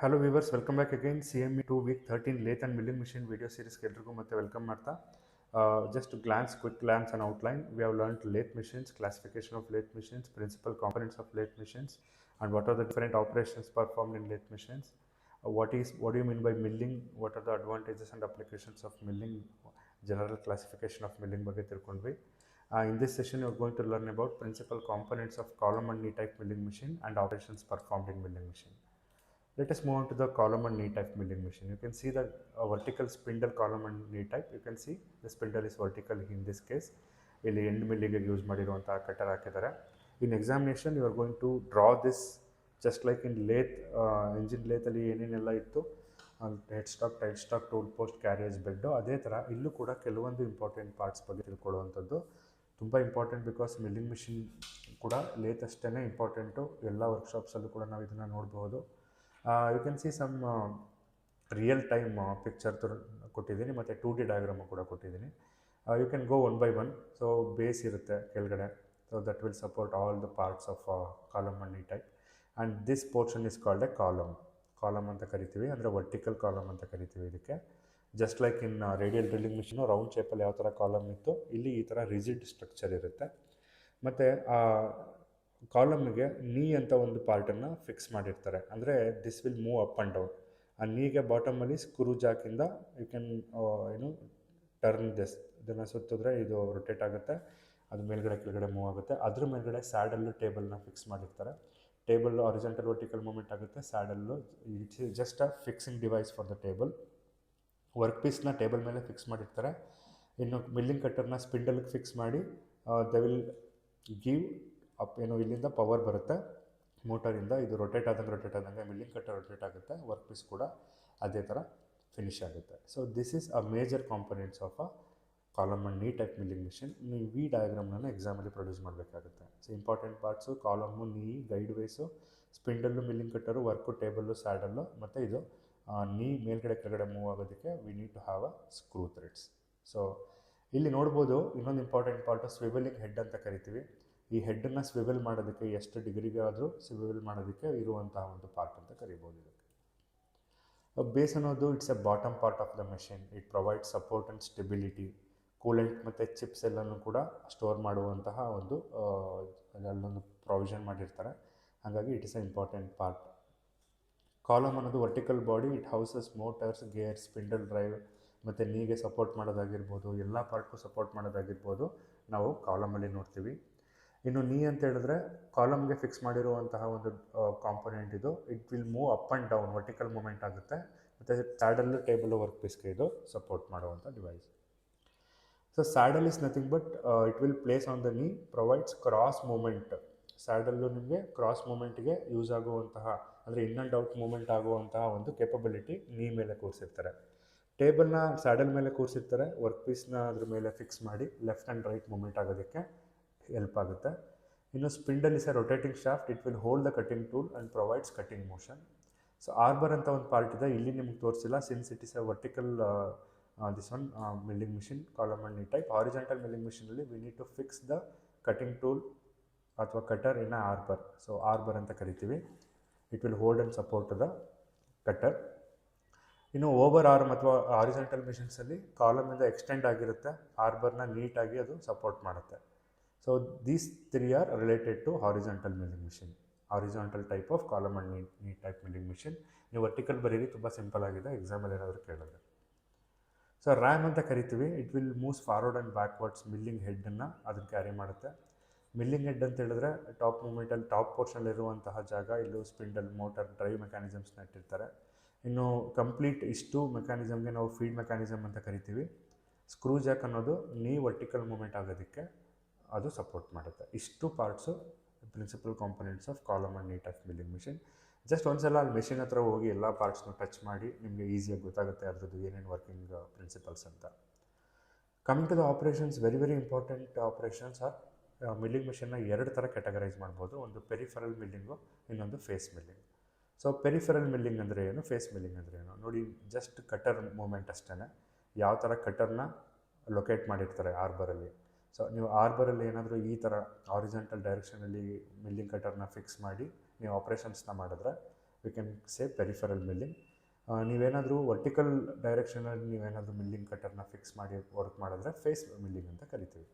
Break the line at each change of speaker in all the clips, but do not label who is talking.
Hello viewers, welcome back again. CME 2 week 13 lathe and milling machine video series ಗೆ ಎಲ್ರಿಗೂ ಮತ್ತೆ welcome ಮಾಡ್ತಾ just quick glance and outline. We have learned lathe machines, classification of lathe machines, principal components of lathe machines, and what are the different operations performed in lathe machines. What do you mean by milling? What are the advantages and applications of milling? General classification of milling ಬಗ್ಗೆ ತಿಳ್ಕೊಂಡ್ವಿ. In this session, you are going to learn about principal components of column and knee type milling machine and operations performed in milling machine. Let us move on to the column and knee type milling machine. You can see the vertical spindle column and knee type. You can see the spindle is vertical in this case. ಇಲ್ಲಿ end ಮಿಲ್ಲಿಗೆ use ಮಾಡಿರುವಂತಹ cutter ಹಾಕಿದ್ದಾರೆ. In examination, you are going to draw this just like in lathe, engine lathe ಅಲ್ಲಿ ಏನೇನೆಲ್ಲ ಇತ್ತು, head stock, tail stock, tool post, carriage bed, ಅದೇ ಥರ ಇಲ್ಲೂ ಕೂಡ ಕೆಲವೊಂದು ಇಂಪಾರ್ಟೆಂಟ್ ಪಾರ್ಟ್ಸ್ ಬಗ್ಗೆ ತಿಳ್ಕೊಳ್ಳುವಂಥದ್ದು ತುಂಬ ಇಂಪಾರ್ಟೆಂಟ್. ಬಿಕಾಸ್ ಮಿಲ್ಲಿಂಗ್ ಮಿಷಿನ್ ಕೂಡ ಲೇತ್ ಅಷ್ಟೇ ಇಂಪಾರ್ಟೆಂಟು. ಎಲ್ಲ ವರ್ಕ್ಶಾಪ್ಸಲ್ಲೂ ಕೂಡ ನಾವು ಇದನ್ನು ನೋಡಬಹುದು. You can see some real time picture ಕೊಟ್ಟಿದ್ದೀನಿ ಮತ್ತು 2D ಡಯಾಗ್ರಾಮು ಕೂಡ ಕೊಟ್ಟಿದ್ದೀನಿ. You can go one by one. So base ಇರುತ್ತೆ ಕೆಳಗಡೆ, so that will support all the parts of column and knee type, and this portion is called a column ಅಂತ ಕರಿತೀವಿ, ಅಂದರೆ vertical column ಅಂತ ಕರಿತೀವಿ ಇದಕ್ಕೆ. Just like in radial drilling machine round ಶೇಪಲ್ಲಿ ಯಾವ ಥರ ಕಾಲಮ್ ಇತ್ತು, ಇಲ್ಲಿ ಈ ಥರ ರಿಜಿಡ್ ಸ್ಟ್ರಕ್ಚರ್ ಇರುತ್ತೆ. ಮತ್ತು ಕಾಲಮ್ಗೆ ನೀ ಅಂತ ಒಂದು ಪಾರ್ಟನ್ನು ಫಿಕ್ಸ್ ಮಾಡಿರ್ತಾರೆ, ಅಂದರೆ this will move up and down. ಆ ನೀಗೆ ಬಾಟಮಲ್ಲಿ ಸ್ಕ್ರೂ ಜಾಕಿಂದ ಯು ಕ್ಯಾನ್ ಟರ್ನ್ ದಿಸ್, ಇದನ್ನು ಸುತ್ತಿದ್ರೆ ಇದು ರೊಟೇಟ್ ಆಗುತ್ತೆ, ಅದು ಮೇಲ್ಗಡೆ ಕೆಳಗಡೆ ಮೂವ್ ಆಗುತ್ತೆ. ಅದ್ರ ಮೇಲ್ಗಡೆ ಸ್ಯಾಡಲ್ಲು ಟೇಬಲ್ನ ಫಿಕ್ಸ್ ಮಾಡಿರ್ತಾರೆ. ಟೇಬಲ್ ಹಾರಿಜಾಂಟಲ್ ವರ್ಟಿಕಲ್ ಮೂಮೆಂಟ್ ಆಗುತ್ತೆ, saddle it's just a fixing device for the table. Work ಪೀಸ್ನ ಟೇಬಲ್ ಮೇಲೆ ಫಿಕ್ಸ್ ಮಾಡಿರ್ತಾರೆ. ಇನ್ನು ಮಿಲ್ಲಿಂಗ್ ಕಟ್ಟರ್ನ ಸ್ಪಿಂಡಲ್ಗೆ ಫಿಕ್ಸ್ ಮಾಡಿ ದೇ ವಿಲ್ ಗಿವ್ ಅಪ್, ಇಲ್ಲಿಂದ ಪವರ್ ಬರುತ್ತೆ ಮೋಟರಿಂದ, ಇದು ರೊಟೇಟ್ ಆದಂಗೆ ಮಿಲ್ಲಿಂಗ್ ಕಟ್ಟರ್ ರೊಟೇಟ್ ಆಗುತ್ತೆ, ವರ್ಕ್ ಪೀಸ್ ಕೂಡ ಅದೇ ಥರ ಫಿನಿಶ್ ಆಗುತ್ತೆ. So this is a major components of a column and knee type milling machine. ನೀವು ಈ ಡಯಾಗ್ರಾಮ್ನ ಎಕ್ಸಾಮಲ್ಲಿ ಪ್ರೊಡ್ಯೂಸ್ ಮಾಡಬೇಕಾಗುತ್ತೆ. So important parts column, knee, guide ways, spindle, milling cutter, work, table, saddle, ಮತ್ತು ಇದು ನೀ ಮೇಲ್ಗಡೆ ಕೆಳಗಡೆ ಮೂವ್ ಆಗೋದಕ್ಕೆ we need to have a screw threads. So ಇಲ್ಲಿ ನೋಡ್ಬೋದು ಇನ್ನೊಂದು ಇಂಪಾರ್ಟೆಂಟ್ ಪಾರ್ಟು ಸ್ವಿವೆಲಿಂಗ್ ಹೆಡ್ ಅಂತ ಕರಿತೀವಿ. ಈ ಹೆಡ್ಡನ್ನು ಸ್ವಿವೆಲ್ ಮಾಡೋದಕ್ಕೆ ಎಷ್ಟು ಡಿಗ್ರಿಗೆ ಆದರೂ ಸ್ವಿವೆಲ್ ಮಾಡೋದಕ್ಕೆ ಇರುವಂತಹ ಒಂದು ಪಾರ್ಟ್ ಅಂತ ಕರಿಬೋದು ಇದಕ್ಕೆ. ಬೇಸ್ ಅನ್ನೋದು it's a bottom part of the machine. It provide support and stability. Coolant ಮತ್ತು ಚಿಪ್ಸ್ ಎಲ್ಲನೂ ಕೂಡ ಸ್ಟೋರ್ ಮಾಡುವಂತಹ ಒಂದು ಅಲ್ಲೊಂದು ಪ್ರೊವಿಷನ್ ಮಾಡಿರ್ತಾರೆ, ಹಾಗಾಗಿ it is a important part. Column ಅನ್ನೋದು vertical body, it houses motors, gear, spindle drive, ಮತ್ತು ನೀಗೆ ಸಪೋರ್ಟ್ ಮಾಡೋದಾಗಿರ್ಬೋದು, ಎಲ್ಲ ಪಾರ್ಟ್ಗೂ ಸಪೋರ್ಟ್ ಮಾಡೋದಾಗಿರ್ಬೋದು ನಾವು ಕಾಲಮಲ್ಲಿ ನೋಡ್ತೀವಿ. ಇನ್ನು ನೀ ಅಂತ ಹೇಳಿದ್ರೆ ಕಾಲಮ್ಗೆ ಫಿಕ್ಸ್ ಮಾಡಿರುವಂತಹ ಒಂದು ಕಾಂಪೊನೆಂಟ್ ಇದು. It will move up and down, vertical movement ಆಗುತ್ತೆ, ಮತ್ತು ಸ್ಯಾಡಲ್ಲು, ಟೇಬಲ್ಲು, ವರ್ಕ್ ಪೀಸ್ಗೆ ಇದು ಸಪೋರ್ಟ್ ಮಾಡುವಂಥ device. So saddle is nothing but it will place on the knee, provides cross movement. Saddle ನಿಮಗೆ ಕ್ರಾಸ್ ಮೂಮೆಂಟ್ಗೆ ಯೂಸ್ ಆಗುವಂತಹ, ಅಂದರೆ in and out moment ಆಗುವಂತಹ ಒಂದು ಕೇಪಬಿಲಿಟಿ ನೀ ಮೇಲೆ ಕೂರಿಸಿರ್ತಾರೆ. ಟೇಬಲ್ನ ಸ್ಯಾಡಲ್ ಮೇಲೆ ಕೂರಿಸಿರ್ತಾರೆ, ವರ್ಕ್ ಪೀಸ್ನ ಅದ್ರ ಮೇಲೆ ಫಿಕ್ಸ್ ಮಾಡಿ ಲೆಫ್ಟ್ ಆ್ಯಂಡ್ ರೈಟ್ ಮೂಮೆಂಟ್ ಆಗೋದಕ್ಕೆ ಹೆಲ್ಪ್ ಆಗುತ್ತೆ. ಇನ್ನು spindle is a rotating shaft, it will hold the cutting tool and provides cutting motion. So arbor ಅಂತ ಒಂದು ಪಾರ್ಟ್ ಇದೆ, ಇಲ್ಲಿ ನಿಮ್ಗೆ ತೋರಿಸಿಲ್ಲ since it is a vertical this one milling machine, column and knee type. Horizontal milling ಮಿಷಿನಲ್ಲಿ we need to fix the cutting tool ಅಥವಾ cutter in a arbor. So arbor ಅಂತ ಕರಿತೀವಿ. It will hold and support the cutter. ಇನ್ನು over arm ಅಥವಾ horizontal ಮಿಷಿನ್ಸಲ್ಲಿ ಕಾಲಮಿಂದ extend ಆಗಿರುತ್ತೆ, ಆರ್ಬರ್ನ ನೀಟಾಗಿ ಅದು support ಮಾಡುತ್ತೆ. So these three are related to horizontal milling machine, horizontal type of column and knee type milling machine. ನೀವು vertical ಬರೀರಿ, ತುಂಬ simple ಆಗಿದೆ, ಎಕ್ಸಾಮಲ್ಲಿ ಏನಾದರೂ ಕೇಳಿದ್ರೆ. ಸೊ ರ್ಯಾಮ್ ಅಂತ ಕರಿತೀವಿ. It will moves forward and backwards, milling ಹೆಡ್ಡನ್ನು ಅದನ್ನು ಕ್ಯಾರಿ ಮಾಡುತ್ತೆ. ಮಿಲ್ಲಿಂಗ್ ಹೆಡ್ ಅಂತ ಹೇಳಿದ್ರೆ ಟಾಪ್ ಮೂಮೆಂಟಲ್ಲಿ ಟಾಪ್ ಪೋರ್ಷನಲ್ಲಿರುವಂತಹ ಜಾಗ, ಇಲ್ಲೂ ಸ್ಪಿಂಡಲ್, ಮೋಟರ್, ಡ್ರೈವ್ ಮೆಕ್ಯಾನಿಸಮ್ಸ್ನ ಇಟ್ಟಿರ್ತಾರೆ. ಇನ್ನು ಕಂಪ್ಲೀಟ್ ಇಷ್ಟು ಮೆಕ್ಯಾನಿಸಮ್ಗೆ ನಾವು ಫೀಡ್ ಮೆಕ್ಯಾನಿಸಮ್ ಅಂತ ಕರಿತೀವಿ. ಸ್ಕ್ರೂ ಜಾಕ್ ಅನ್ನೋದು ನೀ ವರ್ಟಿಕಲ್ ಮೂಮೆಂಟ್ ಆಗೋದಕ್ಕೆ ಅದು ಸಪೋರ್ಟ್ ಮಾಡುತ್ತೆ. ಇಷ್ಟು parts principal components of column and knee type milling machine. Just ಒಂದ್ಸಲ ಅಲ್ಲಿ ಮೆಷಿನ್ ಹತ್ರ ಹೋಗಿ ಎಲ್ಲ ಪಾರ್ಟ್ಸ್ನ ಟಚ್ ಮಾಡಿ ನಿಮಗೆ ಈಸಿಯಾಗಿ ಗೊತ್ತಾಗುತ್ತೆ ಅದ್ರದ್ದು ಏನೇನು ವರ್ಕಿಂಗ್ ಪ್ರಿನ್ಸಿಪಲ್ಸ್ ಅಂತ. Coming to the operations, very important operations are milling ಮಿಷನ್ನ ಎರಡು ಥರ ಕ್ಯಾಟಗರೈಸ್ ಮಾಡ್ಬೋದು. ಒಂದು ಪೆರಿಫರಲ್ ಮಿಲ್ಲಿಂಗು, ಇನ್ನೊಂದು face milling. So peripheral milling ಅಂದರೆ ಏನು, ಫೇಸ್ ಮಿಲ್ಲಿಂಗ್ ಅಂದರೆ ಏನು ನೋಡಿ. ಜಸ್ಟ್ ಕಟರ್ ಮೂಮೆಂಟ್ ಅಷ್ಟೇ, ಯಾವ ಥರ ಕಟರ್ನ ಲೊಕೇಟ್ ಮಾಡಿರ್ತಾರೆ ಆರ್ಬರಲ್ಲಿ. ಸೊ ನೀವು ಆರ್ಬರಲ್ಲಿ ಏನಾದರೂ ಈ ಥರ ಹಾರಿಜಾಂಟಲ್ ಡೈರೆಕ್ಷನಲ್ಲಿ ಮಿಲ್ಲಿಂಗ್ ಕಟರ್ನ ಫಿಕ್ಸ್ ಮಾಡಿ ನೀವು ಆಪ್ರೇಷನ್ಸ್ನ ಮಾಡಿದ್ರೆ we can say peripheral milling. ನೀವೇನಾದರೂ ವರ್ಟಿಕಲ್ ಡೈರೆಕ್ಷನಲ್ಲಿ ನೀವೇನಾದರೂ ಮಿಲ್ಲಿಂಗ್ ಕಟರ್ನ ಫಿಕ್ಸ್ ಮಾಡಿ ವರ್ಕ್ ಮಾಡಿದ್ರೆ ಫೇಸ್ ಮಿಲ್ಲಿಂಗ್ ಅಂತ ಕರಿತೀವಿ.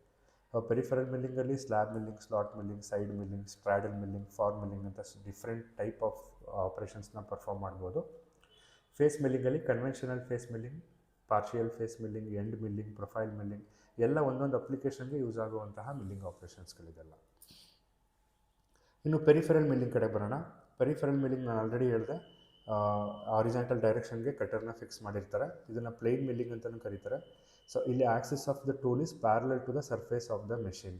ಪೆರಿಫರಲ್ ಮಿಲ್ಲಿಂಗಲ್ಲಿ slab milling, slot milling, side milling, straddle milling, form milling ಅಂತ ಡಿಫ್ರೆಂಟ್ ಟೈಪ್ ಆಫ್ ಆಪ್ರೇಷನ್ಸ್ನ ಪರ್ಫಾರ್ಮ್ ಮಾಡ್ಬೋದು. ಫೇಸ್ ಮಿಲ್ಲಿಂಗಲ್ಲಿ conventional face milling, partial face milling, end milling, profile milling ಎಲ್ಲ ಒಂದೊಂದು ಅಪ್ಲಿಕೇಶನ್ಗೆ ಯೂಸ್ ಆಗುವಂತಹ ಮಿಲ್ಲಿಂಗ್ ಆಪ್ರೇಷನ್ಸ್ಗಳಿದೆಲ್ಲ. ಇನ್ನು ಪೆರಿಫೆರಲ್ ಮಿಲ್ಲಿಂಗ್ ಕಡೆ ಬರೋಣ. ಪೆರಿಫೆರಲ್ ಮಿಲ್ಲಿಂಗ್ ನಾನು ಆಲ್ರೆಡಿ ಹೇಳಿದೆ, ಹಾರಿಜಾಂಟಲ್ ಡೈರೆಕ್ಷನ್ಗೆ ಕಟರ್ನ ಫಿಕ್ಸ್ ಮಾಡಿರ್ತಾರೆ. ಇದನ್ನು ಪ್ಲೇನ್ ಮಿಲ್ಲಿಂಗ್ ಅಂತಲೂ ಕರೀತಾರೆ. ಸೊ ಇಲ್ಲಿ axis of the tool is parallel to the surface of the machine.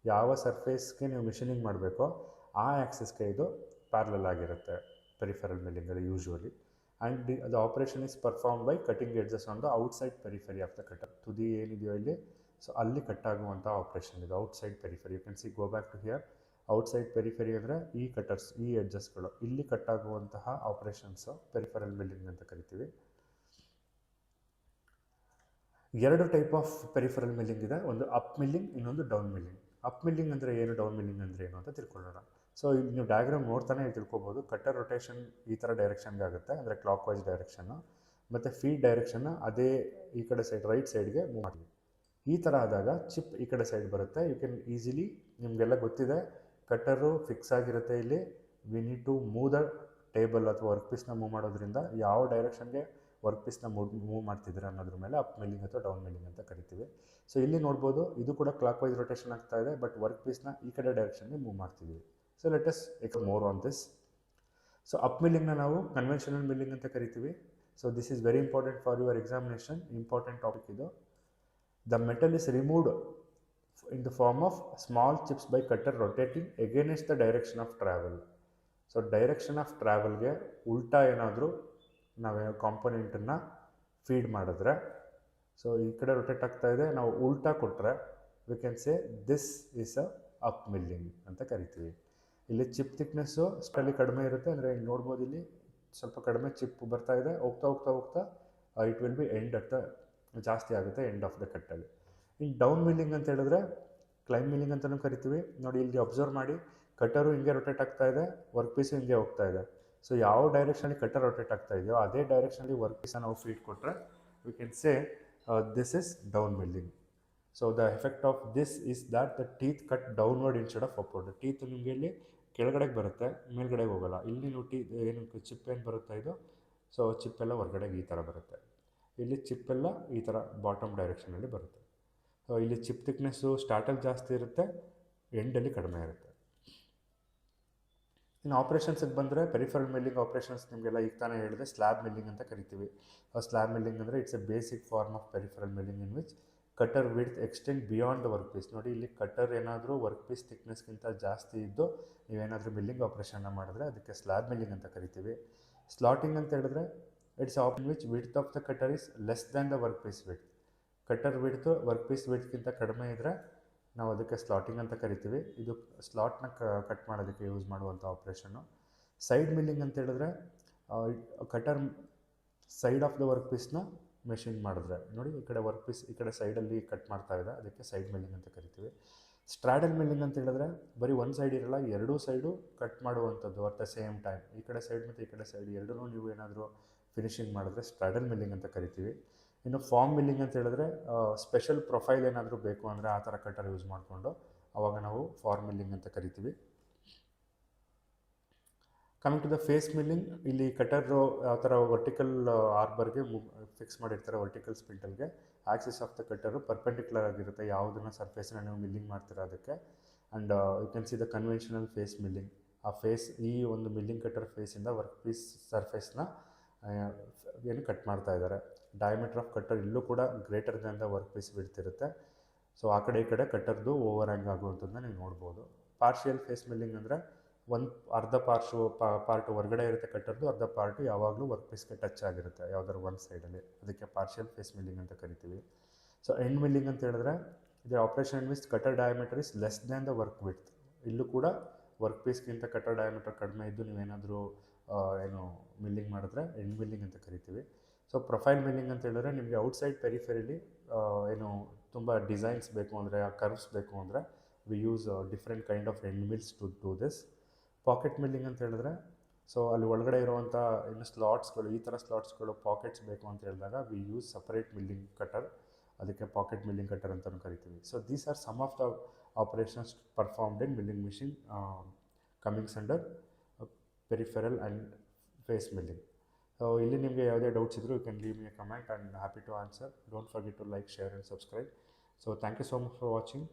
ಯಾವ ಸರ್ಫೇಸ್ಗೆ ನೀವು ಮಿಷಿನಿಂಗ್ ಮಾಡಬೇಕೋ ಆ ಆ್ಯಕ್ಸಿಸ್ಗೆ ಇದು ಪ್ಯಾರಲಲ್ ಆಗಿರುತ್ತೆ ಪೆರಿಫೆರಲ್ ಮಿಲ್ಲಿಂಗಲ್ಲಿ usually. And the operation is perform by cutting edges on the outside periphery of the cutter. ತುದಿ ಏನಿದೆಯೋ ಇಲ್ಲಿ, ಸೊ ಅಲ್ಲಿ ಕಟ್ ಆಗುವಂಥ ಆಪ್ರೇಷನ್ ಇದು outside periphery. You can see, go back to here. Outside periphery ಅಂದರೆ ಈ cutters, ಈ ಎಡ್ಜಸ್ಗಳು, ಇಲ್ಲಿ ಕಟ್ ಆಗುವಂತಹ ಆಪ್ರೇಷನ್ಸು ಪೆರಿಫೆರಲ್ ಮಿಲ್ಲಿಂಗ್ ಅಂತ ಕರಿತೀವಿ. ಎರಡು ಟೈಪ್ ಆಫ್ ಪೆರಿಫೆರಲ್ ಮಿಲ್ಲಿಂಗ್ ಇದೆ, ಒಂದು ಅಪ್ ಮಿಲ್ಲಿಂಗ್, ಇನ್ನೊಂದು ಡೌನ್ ಮಿಲ್ಲಿಂಗ್. ಅಪ್ ಮಿಲ್ಲಿಂಗ್ ಅಂದರೆ ಏನು, ಡೌನ್ ಮಿಲ್ಲಿಂಗ್ ಅಂದರೆ ಏನು ಅಂತ ತಿಳ್ಕೊಳ್ಳೋಣ. ಸೊ ಇಲ್ಲಿ ನೀವು ಡಯಾಗ್ರಾಮ್ ನೋಡ್ತಾನೆ ತಿಳ್ಕೊಬೋದು. ಕಟರ್ ರೊಟೇಷನ್ ಈ ಥರ ಡೈರೆಕ್ಷನ್ಗೆ ಆಗುತ್ತೆ, ಅಂದರೆ ಕ್ಲಾಕ್ ವೈಸ್ ಡೈರೆಕ್ಷನ್ನು, ಮತ್ತು ಫೀಡ್ ಡೈರೆಕ್ಷನ್ನ ಅದೇ ಈ ಕಡೆ ಸೈಡ್ ರೈಟ್ ಸೈಡ್ಗೆ ಮೂವ್ ಮಾಡಿ. ಈ ಥರ ಆದಾಗ ಚಿಪ್ ಈ ಕಡೆ ಸೈಡ್ ಬರುತ್ತೆ. ಯು ಕ್ಯಾನ್ ಈಸಿಲಿ, ನಿಮಗೆಲ್ಲ ಗೊತ್ತಿದೆ, ಕಟರು ಫಿಕ್ಸ್ ಆಗಿರುತ್ತೆ ಇಲ್ಲಿ. We need to move the table ಅಥವಾ ವರ್ಕ್ ಪೀಸ್ನ ಮೂವ್ ಮಾಡೋದ್ರಿಂದ ಯಾವ ಡೈರೆಕ್ಷನ್ಗೆ ವರ್ಕ್ ಪೀಸ್ನ ಮೂವ್ ಮಾಡ್ತಿದ್ದೀರ ಅನ್ನೋದ್ರ ಮೇಲೆ ಅಪ್ ಮಿಲ್ಲಿಂಗ್ ಅಥವಾ ಡೌನ್ ಮಿಲ್ಲಿಂಗ್ ಅಂತ ಕರಿತೀವಿ. ಸೊ ಇಲ್ಲಿ ನೋಡ್ಬೋದು, ಇದು ಕೂಡ ಕ್ಲಾಕ್ ವೈಸ್ ರೊಟೇಷನ್ ಆಗ್ತಾ ಇದೆ, ಬಟ್ ವರ್ಕ್ ಪೀಸ್ನ ಈ ಕಡೆ ಡೈರೆಕ್ಷನ್ಗೆ ಮೂವ್ ಮಾಡ್ತಿದ್ದೀವಿ. ಸೊ ಲೆಟ್ ಅಸ್ ಎಕ್ more on this. So up ಮಿಲ್ಲಿಂಗ್ನ ನಾವು ಕನ್ವೆನ್ಷನಲ್ ಮಿಲ್ಲಿಂಗ್ ಅಂತ ಕರಿತೀವಿ. So this is very important for your examination, important topic ಇದು. The metal is removed in the form of small chips by cutter rotating against the direction of travel. So direction of ಟ್ರಾವೆಲ್ಗೆ ಉಲ್ಟಾ ಏನಾದರೂ ನಾವು ಕಾಂಪೊನೆಂಟನ್ನು feed ಮಾಡಿದ್ರೆ, so ಈ ಕಡೆ rotate ಆಗ್ತಾ ಇದೆ, ನಾವು ಉಲ್ಟಾ ಕೊಟ್ಟರೆ V can say this is a up milling ಅಂತ ಕರಿತೀವಿ. ಇಲ್ಲಿ ಚಿಪ್ ಥಿಕ್ನೆಸ್ಸು ಸ್ಟಲ್ಲಿ ಕಡಿಮೆ ಇರುತ್ತೆ, ಅಂದರೆ ಇಲ್ಲಿ ನೋಡ್ಬೋದು, ಇಲ್ಲಿ ಸ್ವಲ್ಪ ಕಡಿಮೆ ಚಿಪ್ ಬರ್ತಾ ಇದೆ. ಹೋಗ್ತಾ ಹೋಗ್ತಾ ಹೋಗ್ತಾ it will be end at the, ಜಾಸ್ತಿ ಆಗುತ್ತೆ ಎಂಡ್ ಆಫ್ ದ ಕಟ್ಟಲ್ಲಿ. ಇನ್ನು ಡೌನ್ ಮಿಲ್ಲಿಂಗ್ ಅಂತ ಹೇಳಿದ್ರೆ ಕ್ಲೈಮ್ ಮಿಲ್ಲಿಂಗ್ ಅಂತಲೂ ಕರಿತೀವಿ. ನೋಡಿ ಇಲ್ಲಿ ಅಬ್ಸರ್ವ್ ಮಾಡಿ, ಕಟರು ಹಿಂಗೆ ರೊಟೇಟ್ ಆಗ್ತಾ ಇದೆ, ವರ್ಕ್ ಪೀಸು ಹಿಂಗೆ ಹೋಗ್ತಾ ಇದೆ. ಸೊ ಯಾವ ಡೈರೆಕ್ಷನಲ್ಲಿ ಕಟರ್ ರೊಟೇಟ್ ಆಗ್ತಾ ಇದೆಯೋ ಅದೇ ಡೈರೆಕ್ಷನಲ್ಲಿ ವರ್ಕ್ ಪೀಸನ್ನು ನಾವು ಫೀಡ್ ಕೊಟ್ಟರೆ V can say this is down milling. So the effect of this is that the teeth cut downward instead of upward. Teeth ನಿಮಗೆ ಇಲ್ಲಿ ಕೆಳಗಡೆಗೆ ಬರುತ್ತೆ, ಮೇಲ್ಗಡೆಗೆ ಹೋಗೋಲ್ಲ. ಇಲ್ಲಿ ನೀವು ಏನು ಚಿಪ್ ಏನು ಬರುತ್ತೆ ಇದು, ಸೊ ಚಿಪ್ಪೆಲ್ಲ ಹೊರಗಡೆಗೆ ಈ ಥರ ಬರುತ್ತೆ. ಇಲ್ಲಿ ಚಿಪ್ಪೆಲ್ಲ ಈ ಥರ ಬಾಟಮ್ ಡೈರೆಕ್ಷನಲ್ಲಿ ಬರುತ್ತೆ. ಸೊ ಇಲ್ಲಿ ಚಿಪ್ ಥಿಕ್ನೆಸ್ಸು ಸ್ಟಾರ್ಟಲ್ಲಿ ಜಾಸ್ತಿ ಇರುತ್ತೆ, ಎಂಡಲ್ಲಿ ಕಡಿಮೆ ಇರುತ್ತೆ. ಇನ್ನು ಆಪ್ರೇಷನ್ಸಿಗೆ ಬಂದರೆ ಪೆರಿಫೆರಲ್ ಮಿಲ್ಲಿಂಗ್ ಆಪ್ರೇಷನ್ಸ್ ನಿಮಗೆಲ್ಲ ಈಗ ತಾನೇ ಹೇಳಿದೆ, ಸ್ಲ್ಯಾಬ್ ಮಿಲ್ಲಿಂಗ್ ಅಂತ ಕರಿತೀವಿ. ಸ್ಲ್ಯಾಬ್ ಮಿಲ್ಲಿಂಗ್ ಅಂದರೆ it's a basic form of peripheral milling in which cutter width extend beyond the work piece. ನೋಡಿ ಇಲ್ಲಿ ಕಟರ್ ಏನಾದರೂ ವರ್ಕ್ ಪೀಸ್ ಥಿಕ್ನೆಸ್ಗಿಂತ ಜಾಸ್ತಿ ಇದ್ದು ನೀವೇನಾದರೂ ಮಿಲ್ಲಿಂಗ್ ಆಪ್ರೇಷನ್ನ ಮಾಡಿದ್ರೆ ಅದಕ್ಕೆ ಸ್ಲ್ಯಾಬ್ ಮಿಲ್ಲಿಂಗ್ ಅಂತ ಕರಿತೀವಿ. ಸ್ಲಾಟಿಂಗ್ ಅಂತ ಹೇಳಿದ್ರೆ it's option which width of the cutter is less than the work piece width. Cutter width work piece ವಿಡ್ತ್ಗಿಂತ ಕಡಿಮೆ ಇದ್ದರೆ ನಾವು ಅದಕ್ಕೆ ಸ್ಲಾಟಿಂಗ್ ಅಂತ ಕರಿತೀವಿ. ಇದು ಸ್ಲಾಟ್ನ ಕಟ್ ಮಾಡೋದಕ್ಕೆ ಯೂಸ್ ಮಾಡುವಂಥ ಆಪ್ರೇಷನ್ನು. ಸೈಡ್ ಮಿಲ್ಲಿಂಗ್ ಅಂತ ಹೇಳಿದ್ರೆ cutter side of the work ಪೀಸ್ನ ಮೆಷಿನ್ ಮಾಡಿದ್ರೆ, ನೋಡಿ ಈ ಕಡೆ ವರ್ಕ್ ಪೀಸ್ ಈ ಕಡೆ ಸೈಡಲ್ಲಿ ಕಟ್ ಮಾಡ್ತಾ ಇದೆ, ಅದಕ್ಕೆ ಸೈಡ್ ಮಿಲ್ಲಿಂಗ್ ಅಂತ ಕರಿತೀವಿ. ಸ್ಟ್ರಾಡಲ್ ಮಿಲ್ಲಿಂಗ್ ಅಂತ ಹೇಳಿದ್ರೆ ಬರೀ ಒಂದು ಸೈಡ್ ಇರಲ್ಲ, ಎರಡೂ ಸೈಡು ಕಟ್ ಮಾಡುವಂಥದ್ದು ಅಟ್ ದ ಸೇಮ್ ಟೈಮ್. ಈ ಕಡೆ ಸೈಡ್ ಮತ್ತು ಈ ಕಡೆ ಸೈಡ್ ಎರಡೂ ನೀವು ಏನಾದರೂ ಫಿನಿಶಿಂಗ್ ಮಾಡಿದ್ರೆ ಸ್ಟ್ರಾಡಲ್ ಮಿಲ್ಲಿಂಗ್ ಅಂತ ಕರಿತೀವಿ. ಇನ್ನು ಫಾರ್ಮ್ ಮಿಲ್ಲಿಂಗ್ ಅಂತ ಹೇಳಿದ್ರೆ ಸ್ಪೆಷಲ್ ಪ್ರೊಫೈಲ್ ಏನಾದರೂ ಬೇಕು ಅಂದರೆ ಆ ಥರ ಕಟರ್ ಯೂಸ್ ಮಾಡಿಕೊಂಡು ಆವಾಗ ನಾವು ಫಾರ್ಮ್ ಮಿಲ್ಲಿಂಗ್ ಅಂತ ಕರಿತೀವಿ. Coming to the face milling, ಇಲ್ಲಿ ಕಟರು ಯಾವ ಥರ ವರ್ಟಿಕಲ್ ಆರ್ಬರ್ಗೆ ಫಿಕ್ಸ್ ಮಾಡಿರ್ತಾರೆ, ವರ್ಟಿಕಲ್ ಸ್ಪಿಂಟಲ್ಗೆ. Axis of the cutter perpendicular ಆಗಿರುತ್ತೆ ಯಾವುದನ್ನು ಸರ್ಫೇಸನ್ನ ನೀವು ಮಿಲ್ಲಿಂಗ್ ಮಾಡ್ತೀರಾ ಅದಕ್ಕೆ. And you can see the conventional face milling. ಆ ಫೇಸ್, ಈ ಒಂದು ಮಿಲ್ಲಿಂಗ್ ಕಟರ್ ಫೇಸಿಂದ ವರ್ಕ್ ಪೀಸ್ ಸರ್ಫೇಸ್ನ ಏನು ಕಟ್ ಮಾಡ್ತಾ ಇದ್ದಾರೆ. ಡಯಾಮೀಟರ್ ಆಫ್ ಕಟರ್ ಇಲ್ಲೂ ಕೂಡ greater than the work piece ಬಿಡ್ತಿರುತ್ತೆ. ಸೊ ಆ ಕಡೆ ಈ ಕಡೆ ಕಟರ್ದು ಓವರ್ ಹ್ಯಾಂಗ್ ಆಗುವಂಥದ್ದನ್ನ ನೀವು ನೋಡ್ಬೋದು. ಪಾರ್ಷಿಯಲ್ ಫೇಸ್ ಮಿಲ್ಲಿಂಗ್ ಅಂದರೆ ಒಂದು ಅರ್ಧ ಪಾರ್ಟ್ ಹೊರಗಡೆ ಇರುತ್ತೆ ಕಟರ್ದು, ಅರ್ಧ ಪಾರ್ಟು ಯಾವಾಗಲೂ ವರ್ಕ್ ಪೀಸ್ಗೆ ಟಚ್ ಆಗಿರುತ್ತೆ ಯಾವುದಾದ್ರು ಒಂದು ಸೈಡಲ್ಲಿ, ಅದಕ್ಕೆ ಪಾರ್ಷಿಯಲ್ ಫೇಸ್ ಮಿಲ್ಲಿಂಗ್ ಅಂತ ಕರಿತೀವಿ. ಸೊ ಎಂಡ್ ಮಿಲ್ಲಿಂಗ್ ಅಂತ ಹೇಳಿದ್ರೆ ಇದರ operation which cutter diameter is less than the work width. ಇಲ್ಲೂ ಕೂಡ ವರ್ಕ್ ಪೀಸ್ಗಿಂತ ಕಟರ್ ಡಯಾಮೀಟರ್ ಕಡಿಮೆ ಇದ್ದು ನೀವೇನಾದರೂ ಏನು ಮಿಲ್ಲಿಂಗ್ ಮಾಡಿದ್ರೆ ಎಂಡ್ ಮಿಲ್ಲಿಂಗ್ ಅಂತ ಕರಿತೀವಿ. ಸೊ ಪ್ರೊಫೈಲ್ ಮಿಲ್ಲಿಂಗ್ ಅಂತ ಹೇಳಿದ್ರೆ ನಿಮಗೆ ಔಟ್ಸೈಡ್ ಪೆರಿಫೆರಿಲಿ ಏನು ತುಂಬ ಡಿಸೈನ್ಸ್ ಬೇಕು ಅಂದರೆ, ಆ ಕರ್ವ್ಸ್ ಬೇಕು ಅಂದರೆ we use different kind of end mills to do this. Pocket milling ಅಂತ ಹೇಳಿದ್ರೆ ಸೊ ಅಲ್ಲಿ ಒಳಗಡೆ ಇರುವಂಥ ಇನ್ನು ಸ್ಲಾಟ್ಸ್ಗಳು, ಈ ಥರ ಸ್ಲಾಟ್ಸ್ಗಳು ಪಾಕೆಟ್ಸ್ ಬೇಕು ಅಂತ ಹೇಳಿದಾಗ we use separate milling cutter, ಅದಕ್ಕೆ ಪಾಕೆಟ್ ಮಿಲ್ಲಿಂಗ್ ಕಟರ್ ಅಂತಲೂ ಕರಿತೀವಿ. So these are some of the operations performed in milling machine comings under peripheral and face milling. So ಇಲ್ಲಿ ನಿಮಗೆ ಯಾವುದೇ ಡೌಟ್ಸ್ ಇದ್ದರೂ you can leave me a comment and happy to answer. Don't forget to like, share and subscribe. So thank you so much for watching.